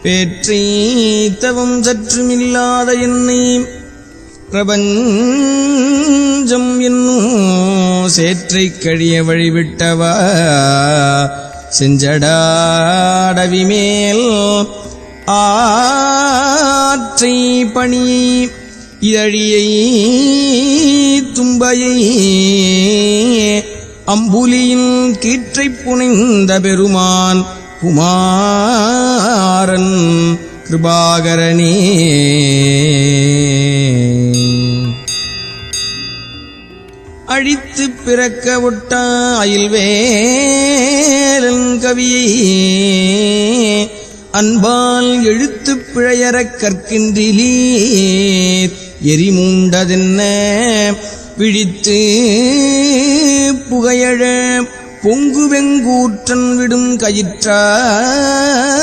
பேற்றை தவம் சற்றுமில்லாத என்னை பிரபஞ்சம் என்னும் சேற்றை கழிய வழிவிட்டவா செஞ்சடாடவி மேல் ஆற்றை பணி இதழியை தும்பையை அம்புலியின் கீற்றை புனைந்த பெருமான் குமாரன் கிருபாகரனே. அழித்து பிறக்க விட்ட அயில்வேலன் கவியை அன்பால் எழுத்து பிழையறக் கற்கின்றிலீர் எரிமூண்டதென்ன விழித்து புகையழ பொங்கு வெங்கூற்றன் விடும் கயிற்றா